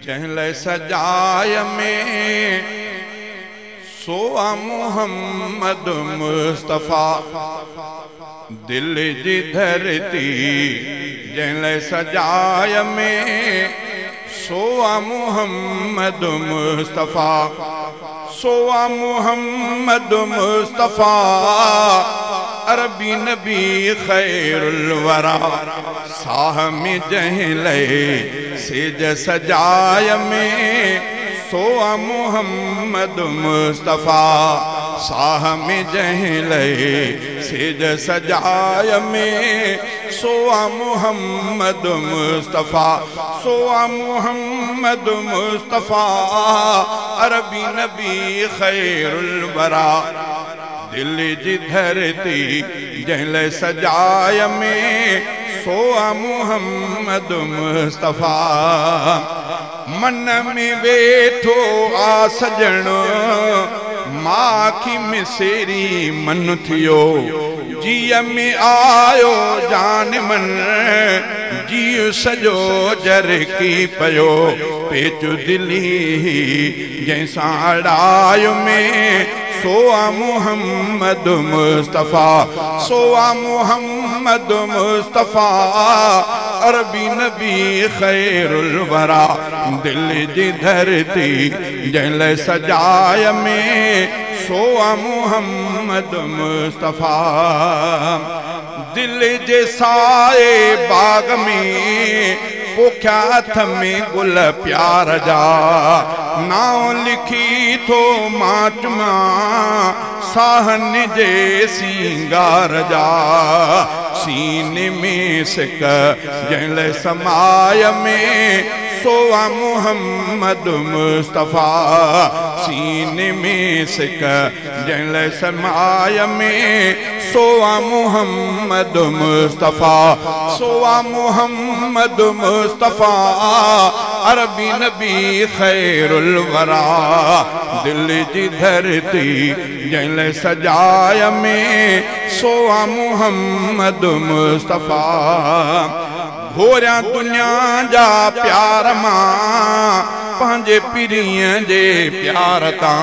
जंहिं सजाय में सोआ मोहम्मद मुस्तफ़ा दिल जी धरती जंहिं सजाय में सोआ मोहम्मद मुस्तफ़ा सोआ मोहम्मद मुस्तफ़ा अरबी नबी खैरुल वरा साह में जंहिं सेज सजाय में सोआ मोहम्मद मुस्तफ़ा साह में जंहिं सेज सजाय में सोआ मोहम्मद मुस्तफ़ा सोआ मोहम्मद मुस्तफ़ा अरबी नबी खैरुल वरा दिल जी धरती जंहिं सजाय में सोआ मोहम्मद मुस्तफ़ा मन में वेठो आ सजणो माखी मिसेरी मन थियो जीअ में आयो जान मन जीव सजो जरकी पयो पेचु दिली जैसा अड़ायो में सोआ मोहम्मद मुस्तफ़ा सोआ मोहम्मद मुस्तफ़ा अरबी नबी खैरुल वरा दिल जी धरती जंहिं सजाय में सोआ मोहम्मद मुस्तफ़ा दिल जे साए बाग में पोख्या हथ में गुल प्यार जा नाव लिखी थो माच मां साहन जे सिंगार जा सीने में सिक जंहिं समाय में सोआ मोहम्मद मुस्तफ़ा सीने में सिक जंहिं समाय में सोआ मोहम्मद मुस्तफ़ा सोआ मोहम्मद मुस्तफ़ा अरबी नबी खैरुल वरा दिल जी धरती जंहिं सजाय में सोआ मोहम्मद मुस्तफ़ा घोरिया दुनिया जा प्यार मां पंहिंजे पीरीअ जे प्यार तां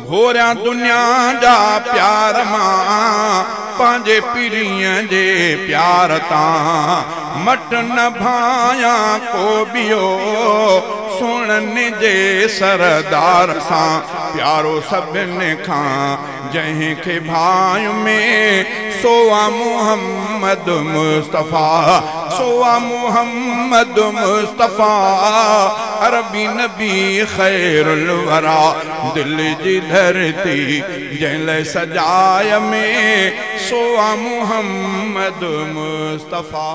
घोरिया दुनिया जा प्यार मां पंहिंजे पीरीअ जे प्यार तां मट न भाया को बियो सुणनि जे सरदार सां प्यारो सभिनि खां जंहिं खे भाई में सोआ मोहम्मद मुस्तफ़ा सोआ मोहम्मद मुस्तफ़ा अरबी नबी खैरुल वरा दिल जी धरती जंहिं सजाय में सोआ मोहम्मद मुस्तफ़ा।